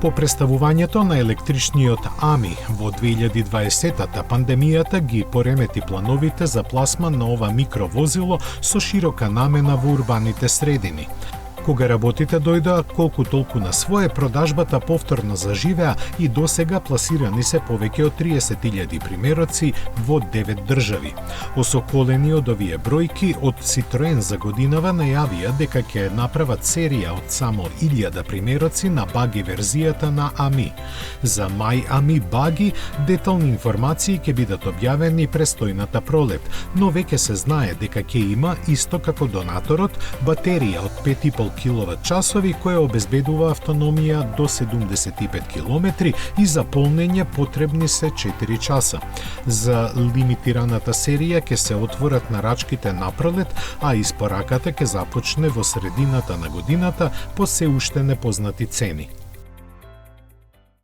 По представувањето на електричниот АМИ во 2020-та пандемијата ги поремети плановите за пласма на ова микровозило со широка намена во урбаните средини. Кога работите дојдоа колку толку на свое, продажбата повторно заживеа и досега пласирани се повеќе од 30.000 примероци во 9 држави. Осоколени од овие бројки, од Citroen за годинава најавија дека ќе направат серија од само 1000 примероци на баги верзијата на АМИ. За мај АМИ баги детални информации ќе бидат објавени престојната пролет, но веќе се знае дека ќе има, исто како донаторот, батерија од 5,5 киловат-часови која обезбедува автономија до 75 километри и за полнење потребни се 4 часа. За лимитираната серија ќе се отворат нарачките напролет, а испораката ќе започне во средината на годината по се уште непознати цени.